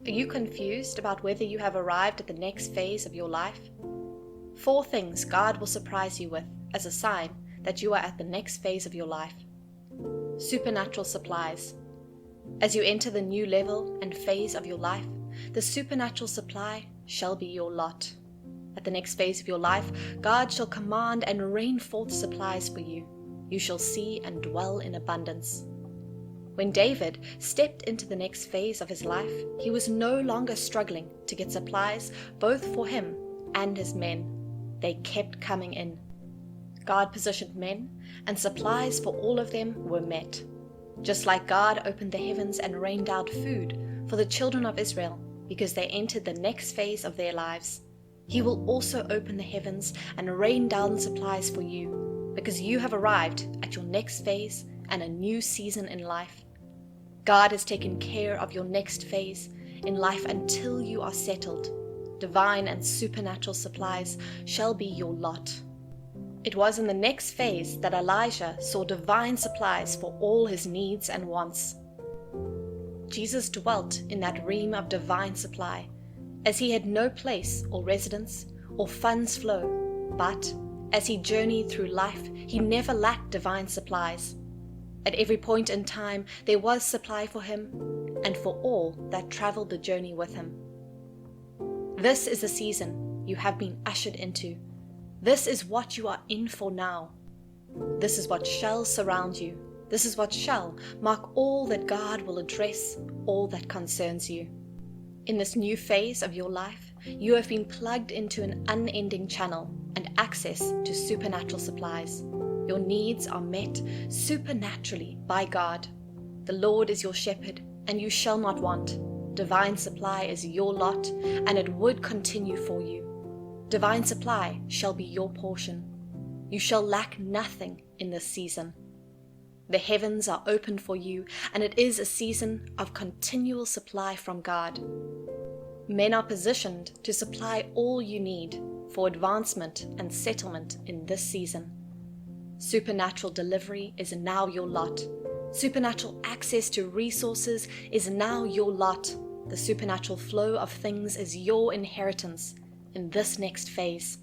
Are you confused about whether you have arrived at the next phase of your life? 4 things God will surprise you with as a sign that you are at the next phase of your life. Supernatural supplies. As you enter the new level and phase of your life, the supernatural supply shall be your lot. At the next phase of your life, God shall command and rain forth supplies for you. You shall see and dwell in abundance. When David stepped into the next phase of his life, he was no longer struggling to get supplies both for him and his men. They kept coming in. God positioned men, and supplies for all of them were met. Just like God opened the heavens and rained out food for the children of Israel because they entered the next phase of their lives, He will also open the heavens and rain down supplies for you because you have arrived at your next phase and a new season in life. God has taken care of your next phase in life until you are settled. Divine and supernatural supplies shall be your lot. It was in the next phase that Elijah saw divine supplies for all his needs and wants. Jesus dwelt in that realm of divine supply, as he had no place or residence or funds flow, but as he journeyed through life, he never lacked divine supplies. At every point in time, there was supply for him and for all that traveled the journey with him. This is the season you have been ushered into. This is what you are in for now. This is what shall surround you. This is what shall mark all that God will address, all that concerns you. In this new phase of your life, you have been plugged into an unending channel and access to supernatural supplies. Your needs are met supernaturally by God. The Lord is your shepherd, and you shall not want. Divine supply is your lot, and it would continue for you. Divine supply shall be your portion. You shall lack nothing in this season. The heavens are open for you, and it is a season of continual supply from God. Men are positioned to supply all you need for advancement and settlement in this season. Supernatural delivery is now your lot. Supernatural access to resources is now your lot. The supernatural flow of things is your inheritance in this next phase.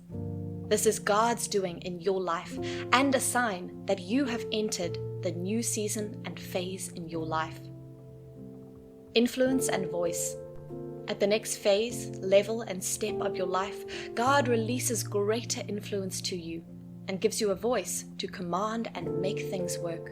This is God's doing in your life and a sign that you have entered the new season and phase in your life. Influence and voice. At the next phase, level, and step of your life, God releases greater influence to you and gives you a voice to command and make things work.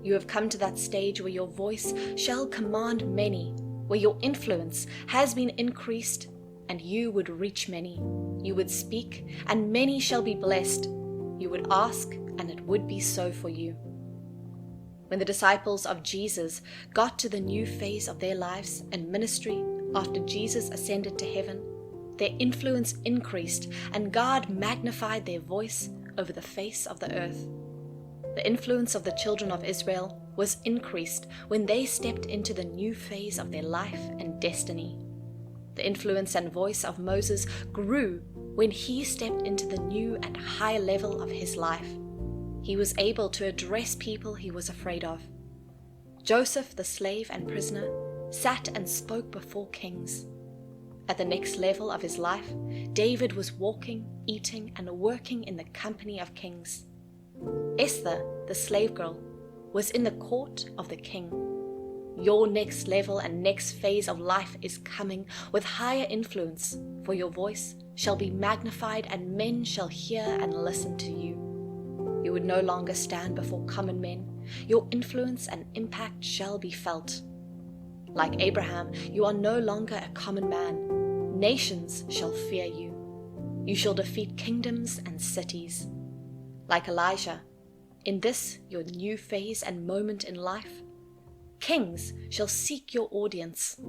You have come to that stage where your voice shall command many, where your influence has been increased, and you would reach many. You would speak, and many shall be blessed. You would ask, and it would be so for you. When the disciples of Jesus got to the new phase of their lives and ministry after Jesus ascended to heaven, their influence increased, and God magnified their voice over the face of the earth. The influence of the children of Israel was increased when they stepped into the new phase of their life and destiny. The influence and voice of Moses grew when he stepped into the new and high level of his life. He was able to address people he was afraid of. Joseph, the slave and prisoner, sat and spoke before kings. At the next level of his life, David was walking, eating, and working in the company of kings. Esther, the slave girl, was in the court of the king. Your next level and next phase of life is coming with higher influence, for your voice shall be magnified and men shall hear and listen to you. You would no longer stand before common men. Your influence and impact shall be felt. Like Abraham, you are no longer a common man. Nations shall fear you. You shall defeat kingdoms and cities. Like Elijah, in this your new phase and moment in life, kings shall seek your audience.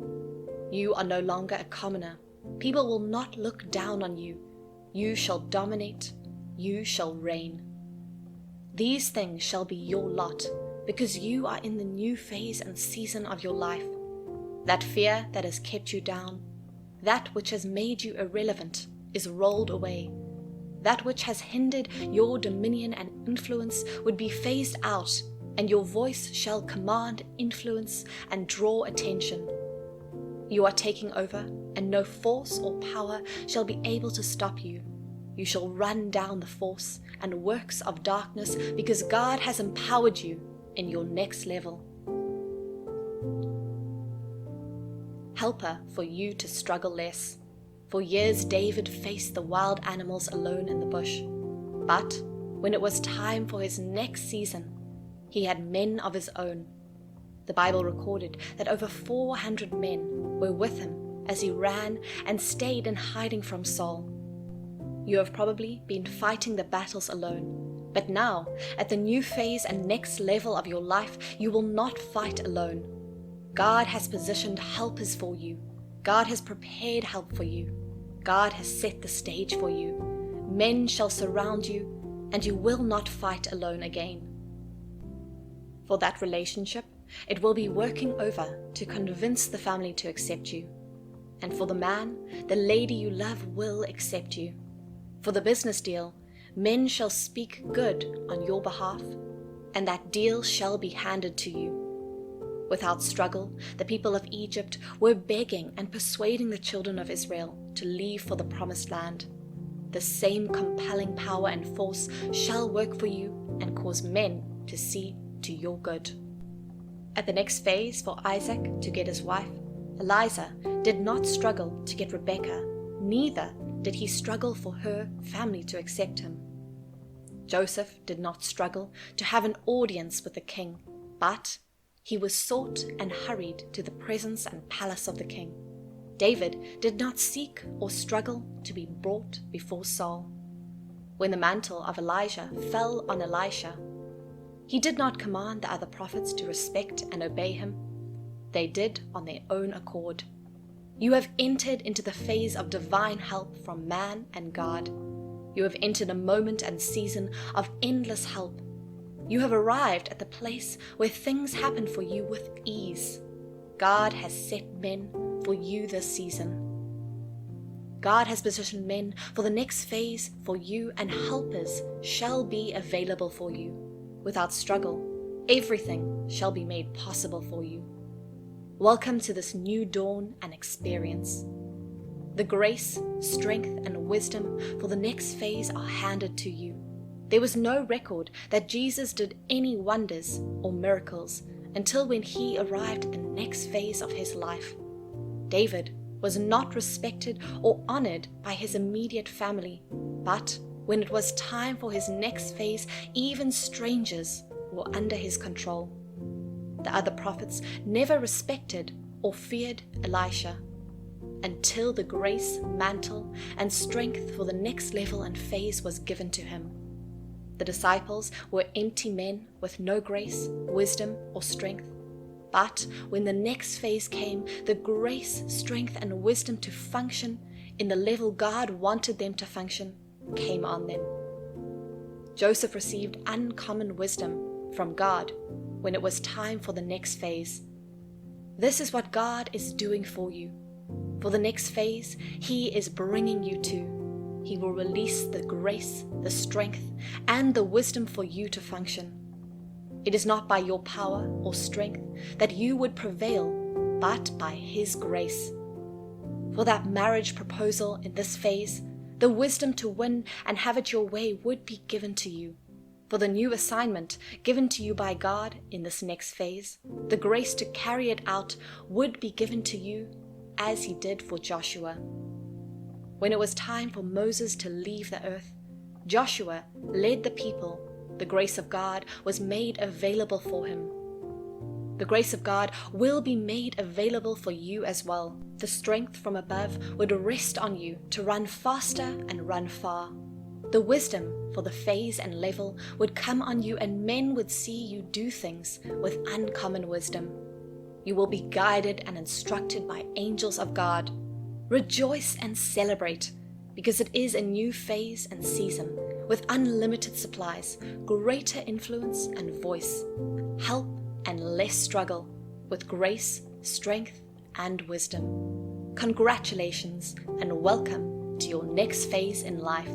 You are no longer a commoner. People will not look down on you. You shall dominate. You shall reign. These things shall be your lot, because you are in the new phase and season of your life. That fear that has kept you down, that which has made you irrelevant, is rolled away. That which has hindered your dominion and influence would be phased out, and your voice shall command influence and draw attention. You are taking over, and no force or power shall be able to stop you. You shall run down the force and works of darkness because God has empowered you in your next level. Helper for you to struggle less. For years David faced the wild animals alone in the bush. But when it was time for his next season, he had men of his own. The Bible recorded that over 400 men were with him as he ran and stayed in hiding from Saul. You have probably been fighting the battles alone, but now, at the new phase and next level of your life, you will not fight alone. God has positioned helpers for you. God has prepared help for you. God has set the stage for you. Men shall surround you, and you will not fight alone again. For that relationship, it will be working over to convince the family to accept you. And for the man, the lady you love will accept you. For the business deal, men shall speak good on your behalf, and that deal shall be handed to you. Without struggle, the people of Egypt were begging and persuading the children of Israel to leave for the promised land. The same compelling power and force shall work for you and cause men to see to your good. At the next phase for Isaac to get his wife, Eliza did not struggle to get Rebekah, neither did he struggle for her family to accept him. Joseph did not struggle to have an audience with the king, but he was sought and hurried to the presence and palace of the king. David did not seek or struggle to be brought before Saul. When the mantle of Elijah fell on Elisha, he did not command the other prophets to respect and obey him. They did on their own accord. You have entered into the phase of divine help from man and God. You have entered a moment and season of endless help. You have arrived at the place where things happen for you with ease. God has set men for you this season. God has positioned men for the next phase for you, and helpers shall be available for you. Without struggle, everything shall be made possible for you. Welcome to this new dawn and experience. The grace, strength, and wisdom for the next phase are handed to you. There was no record that Jesus did any wonders or miracles until when he arrived at the next phase of his life. David was not respected or honored by his immediate family, but when it was time for his next phase, even strangers were under his control. The other prophets never respected or feared Elisha until the grace, mantle, and strength for the next level and phase was given to him. The disciples were empty men with no grace, wisdom, or strength. But when the next phase came, the grace, strength, and wisdom to function in the level God wanted them to function came on them. Joseph received uncommon wisdom from God when it was time for the next phase. This is what God is doing for you. For the next phase, he is bringing you to. He will release the grace, the strength, and the wisdom for you to function. It is not by your power or strength that you would prevail, but by his grace. For that marriage proposal in this phase, the wisdom to win and have it your way would be given to you. For the new assignment given to you by God in this next phase, the grace to carry it out would be given to you as he did for Joshua. When it was time for Moses to leave the earth, Joshua led the people. The grace of God was made available for him. The grace of God will be made available for you as well. The strength from above would rest on you to run faster and run far. The wisdom for the phase and level would come on you, and men would see you do things with uncommon wisdom. You will be guided and instructed by angels of God. Rejoice and celebrate, because it is a new phase and season with unlimited supplies, greater influence and voice, help and less struggle, with grace, strength, and wisdom. Congratulations and welcome to your next phase in life.